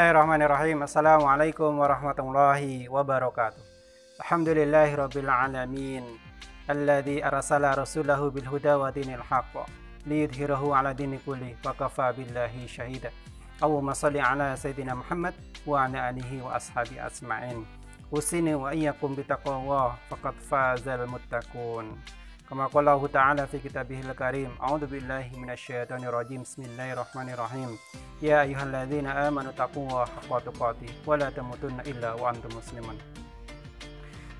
Bismillahirrahmanirrahim. Assalamualaikum warahmatullahi wabarakatuh. Alhamdulillahirabbil alamin. Alladzi arsala rasulahu bil huda wa dinil haqq liyudhhirahu 'ala dini kulli wa kafa billahi syahida. Allahumma shalli 'ala sayyidina Muhammad wa 'ala alihi wa ashabi asma'in. Usini wa iyyakum bitaqwa faqad fazal muttaqun. Kama qala Allah Ta'ala fi kitabihil karim. A'udzu billahi minasyaitonir rajim. Bismillahirrahmanirrahim. Ya ayyuhalladzina amanu taqullaha haqqa tuqatih wa la tamutunna illa wa antum muslimun.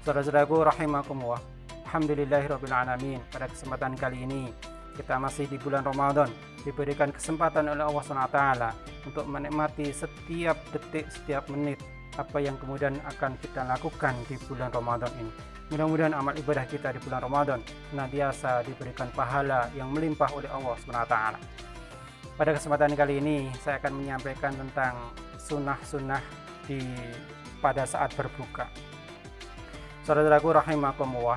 Saudara-saudaraku rahimakumullah. Alhamdulillahirabbil alamin. Pada kesempatan kali ini kita masih di bulan Ramadan, diberikan kesempatan oleh Allah SWT untuk menikmati setiap detik, setiap menit apa yang kemudian akan kita lakukan di bulan Ramadan ini. Mudah-mudahan amal ibadah kita di bulan Ramadan senantiasa diberikan pahala yang melimpah oleh Allah SWT. Pada kesempatan kali ini saya akan menyampaikan tentang sunnah-sunnah pada saat berbuka. Saudaraku rahimakumullah,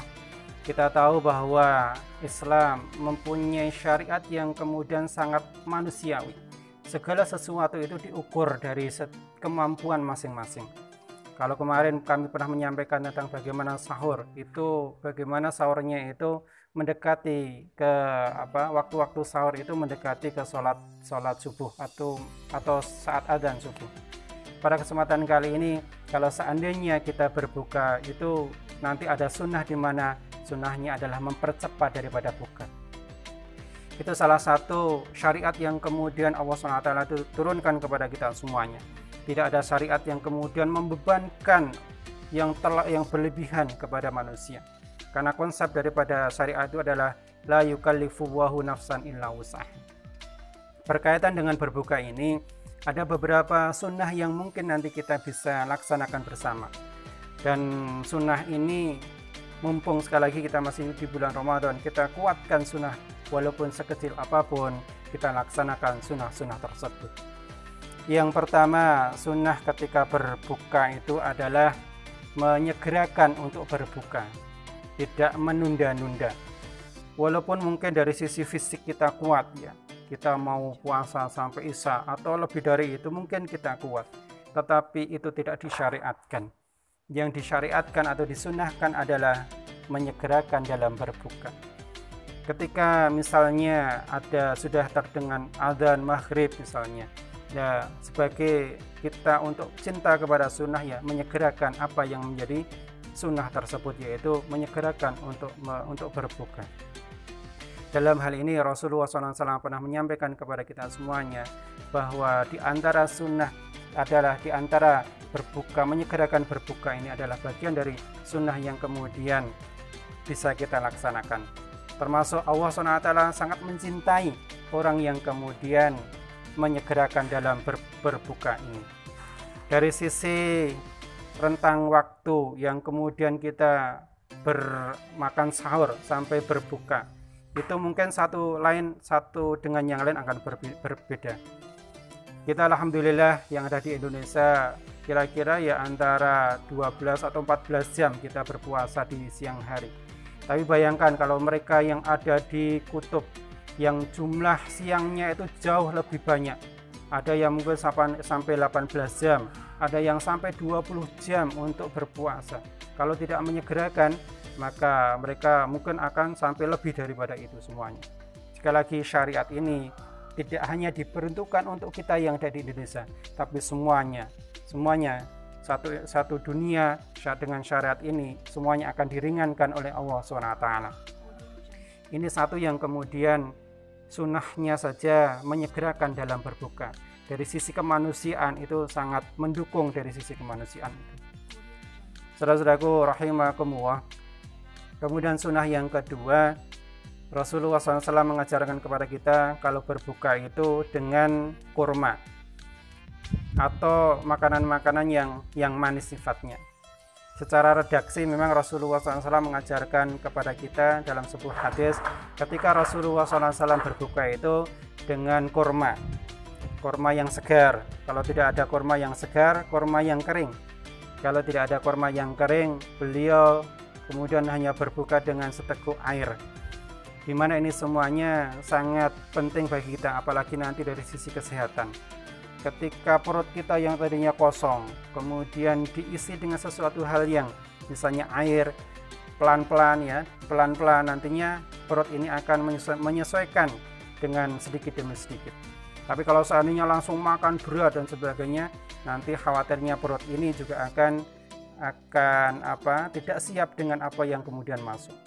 kita tahu bahwa Islam mempunyai syariat yang kemudian sangat manusiawi. Segala sesuatu itu diukur dari kemampuan masing-masing. Kalau kemarin kami pernah menyampaikan tentang bagaimana sahur, itu bagaimana sahurnya itu mendekati ke waktu-waktu sahur itu mendekati ke sholat subuh atau saat adzan subuh. Pada kesempatan kali ini, kalau seandainya kita berbuka itu nanti ada sunnah di mana sunnahnya adalah mempercepat daripada buka. Itu salah satu syariat yang kemudian Allah SWT turunkan kepada kita semuanya. Tidak ada syariat yang kemudian membebankan yang berlebihan kepada manusia. Karena konsep daripada syariat itu adalah la yukallifullahu nafsan illa wus'aha. Berkaitan dengan berbuka ini, ada beberapa sunnah yang mungkin nanti kita bisa laksanakan bersama. Dan sunnah ini, mumpung sekali lagi kita masih di bulan Ramadan, kita kuatkan sunnah walaupun sekecil apapun, kita laksanakan sunnah-sunnah tersebut. Yang pertama, sunnah ketika berbuka itu adalah menyegerakan untuk berbuka, tidak menunda-nunda. Walaupun mungkin dari sisi fisik kita kuat ya, kita mau puasa sampai isya atau lebih dari itu mungkin kita kuat, tetapi itu tidak disyariatkan. Yang disyariatkan atau disunnahkan adalah menyegerakan dalam berbuka. Ketika misalnya sudah terdengar adzan maghrib misalnya, ya sebagai kita untuk cinta kepada sunnah ya menyegerakan apa yang menjadi sunnah tersebut, yaitu menyegerakan untuk berbuka. Dalam hal ini Rasulullah SAW pernah menyampaikan kepada kita semuanya bahwa di antara sunnah adalah di antara berbuka, menyegerakan berbuka ini adalah bagian dari sunnah yang kemudian bisa kita laksanakan. Termasuk Allah SWT sangat mencintai orang yang kemudian menyegerakan dalam berbuka ini. Dari sisi rentang waktu yang kemudian kita bermakan sahur sampai berbuka, itu mungkin satu dengan yang lain akan berbeda. Kita alhamdulillah yang ada di Indonesia kira-kira ya antara 12 atau 14 jam kita berpuasa di siang hari. Tapi bayangkan kalau mereka yang ada di kutub yang jumlah siangnya itu jauh lebih banyak. Ada yang mungkin sampai 18 jam, ada yang sampai 20 jam untuk berpuasa. Kalau tidak menyegerakan, maka mereka mungkin akan sampai lebih daripada itu semuanya. Sekali lagi, syariat ini tidak hanya diperuntukkan untuk kita yang ada di Indonesia, tapi semuanya satu dunia dengan syariat ini semuanya akan diringankan oleh Allah SWT. Ini satu yang kemudian sunnahnya saja menyegerakan dalam berbuka. Dari sisi kemanusiaan itu sangat mendukung dari sisi kemanusiaan itu. Saudara-saudaraku rahimakumullah. Kemudian sunnah yang kedua, Rasulullah SAW mengajarkan kepada kita kalau berbuka itu dengan kurma atau makanan-makanan yang manis sifatnya. Secara redaksi memang Rasulullah SAW mengajarkan kepada kita dalam sebuah hadis ketika Rasulullah SAW berbuka itu dengan kurma yang segar. Kalau tidak ada kurma yang segar, kurma yang kering. Kalau tidak ada kurma yang kering, beliau kemudian hanya berbuka dengan seteguk air. Di mana ini semuanya sangat penting bagi kita, apalagi nanti dari sisi kesehatan. ketika perut kita yang tadinya kosong kemudian diisi dengan sesuatu hal yang misalnya air, pelan-pelan ya, pelan-pelan nantinya perut ini akan menyesuaikan dengan sedikit demi sedikit. Tapi kalau seandainya langsung makan berat dan sebagainya, nanti khawatirnya perut ini juga akan tidak siap dengan apa yang kemudian masuk.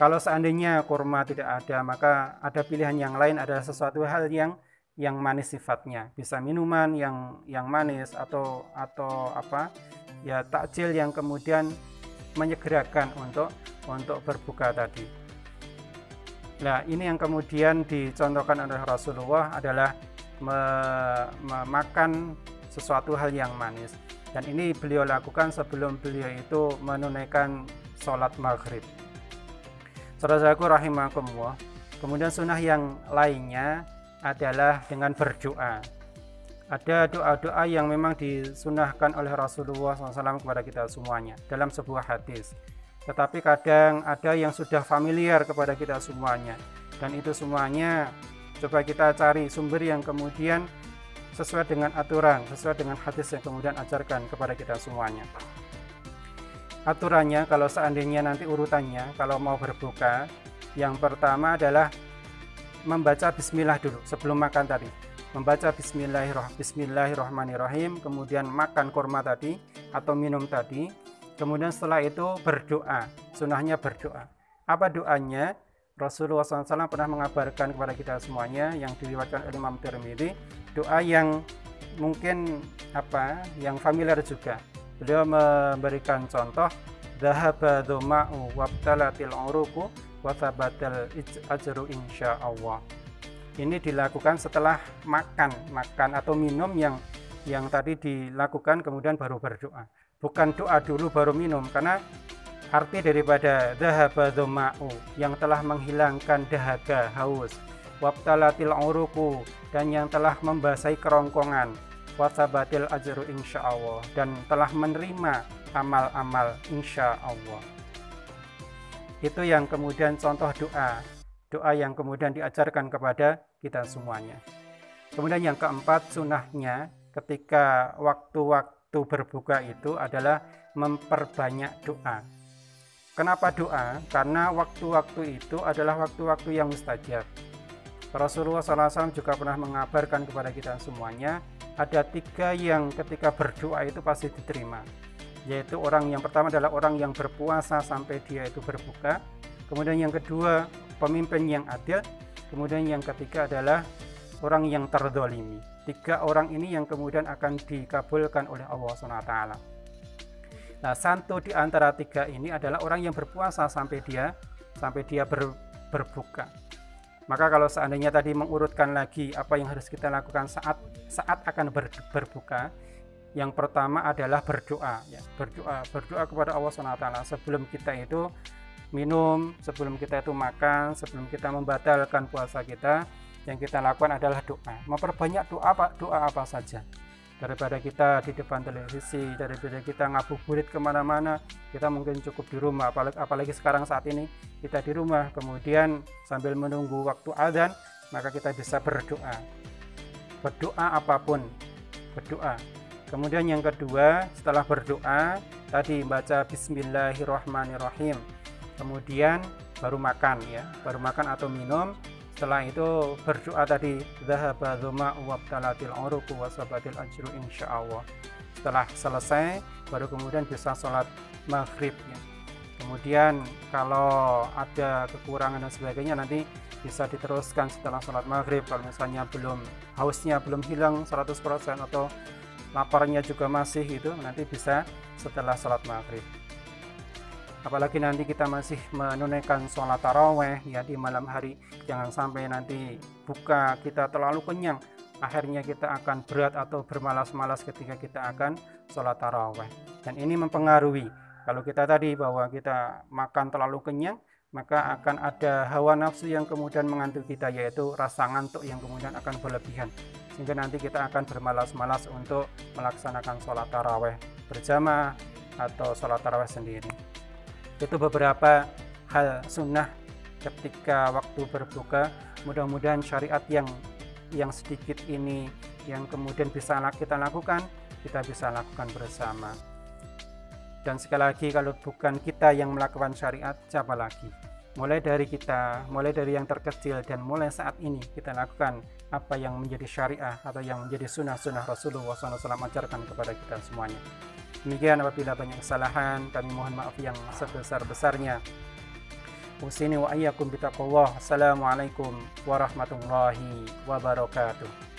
Kalau seandainya kurma tidak ada, maka ada pilihan yang lain, ada sesuatu hal yang manis sifatnya, bisa minuman yang manis atau ya takjil yang kemudian menyegerakan untuk berbuka tadi. Nah, ini yang kemudian dicontohkan oleh Rasulullah adalah memakan sesuatu hal yang manis, dan ini beliau lakukan sebelum beliau itu menunaikan sholat maghrib. Saudaraku rahimakumullah. Kemudian sunnah yang lainnya adalah dengan berdoa. Ada doa-doa yang memang disunahkan oleh Rasulullah SAW kepada kita semuanya dalam sebuah hadis. Tetapi kadang ada yang sudah familiar kepada kita semuanya, dan itu semuanya coba kita cari sumber yang kemudian sesuai dengan aturan, sesuai dengan hadis yang kemudian ajarkan kepada kita semuanya. Aturannya kalau seandainya nanti urutannya, kalau mau berbuka, yang pertama adalah membaca bismillah dulu sebelum makan tadi. Membaca bismillahirrahmanirrahim, kemudian makan kurma tadi atau minum tadi. Kemudian setelah itu berdoa, sunnahnya berdoa. Apa doanya? Rasulullah SAW pernah mengabarkan kepada kita semuanya yang diriwayatkan oleh Imam Tirmidzi, doa yang mungkin yang familiar juga. Beliau memberikan contoh, dhahaba dhuma'u wabtalatil uruqu wa thabatal ajru insyaallah. Ini dilakukan setelah makan atau minum yang tadi dilakukan, kemudian baru berdoa. Bukan doa dulu baru minum, karena arti daripada dhahaba dhuma'u yang telah menghilangkan dahaga, haus, wabtalatil uruqu dan yang telah membasahi kerongkongan, wasabatil ajru insyaallah dan telah menerima amal-amal insyaallah. Itu yang kemudian contoh doa yang kemudian diajarkan kepada kita semuanya. Kemudian yang keempat, sunnahnya ketika waktu-waktu berbuka itu adalah memperbanyak doa. Kenapa doa? Karena waktu-waktu itu adalah waktu-waktu yang mustajab. Rasulullah SAW juga pernah mengabarkan kepada kita semuanya, ada 3 yang ketika berdoa itu pasti diterima, yaitu orang yang pertama adalah orang yang berpuasa sampai dia itu berbuka, kemudian yang kedua pemimpin yang adil, kemudian yang ketiga adalah orang yang terzalimi. 3 orang ini yang kemudian akan dikabulkan oleh Allah SWT. Nah, satu di antara 3 ini adalah orang yang berpuasa sampai dia berbuka. Maka kalau seandainya tadi mengurutkan lagi apa yang harus kita lakukan saat akan berbuka, yang pertama adalah berdoa, ya. Berdoa kepada Allah SWT sebelum kita itu minum, sebelum kita itu makan, sebelum kita membatalkan puasa kita. Yang kita lakukan adalah doa. Memperbanyak doa apa saja. Daripada kita di depan televisi, daripada kita ngabuburit kemana-mana, kita mungkin cukup di rumah. Apalagi sekarang saat ini kita di rumah, kemudian sambil menunggu waktu azan, maka kita bisa berdoa. Berdoa apapun, berdoa. Kemudian yang kedua, setelah berdoa tadi baca bismillahirrahmanirrahim. Kemudian baru makan, ya, baru makan atau minum. Setelah itu berdoa tadi, dhahaba dhuma'u wabtalatil uruqu wasabatil ajru insyaallah. Setelah selesai baru kemudian bisa sholat maghrib, ya. Kemudian kalau ada kekurangan dan sebagainya nanti bisa diteruskan setelah sholat maghrib. Kalau misalnya hausnya belum hilang 100% atau laparnya juga masih, itu nanti bisa setelah sholat maghrib. Apalagi nanti kita masih menunaikan sholat taraweh, ya, di malam hari, jangan sampai nanti buka kita terlalu kenyang, akhirnya kita akan berat atau bermalas-malas ketika kita akan sholat taraweh. Dan ini mempengaruhi, kalau kita tadi bahwa kita makan terlalu kenyang, maka akan ada hawa nafsu yang kemudian mengantuk kita, yaitu rasa ngantuk yang kemudian akan berlebihan, sehingga nanti kita akan bermalas-malas untuk melaksanakan sholat taraweh berjamaah atau sholat taraweh sendiri. Itu beberapa hal sunnah ketika waktu berbuka. Mudah-mudahan syariat yang yang sedikit ini yang kemudian bisa kita lakukan, kita bisa lakukan bersama. Dan sekali lagi, kalau bukan kita yang melakukan syariat, siapa lagi? Mulai dari kita, mulai dari yang terkecil, dan mulai saat ini kita lakukan apa yang menjadi syariah atau yang menjadi sunnah-sunnah Rasulullah SAW ajarkan kepada kita semuanya. Demikian, apabila banyak kesalahan, kami mohon maaf yang sebesar-besarnya. Usini wa ayyakum bitaqwallah. Assalamualaikum warahmatullahi wabarakatuh.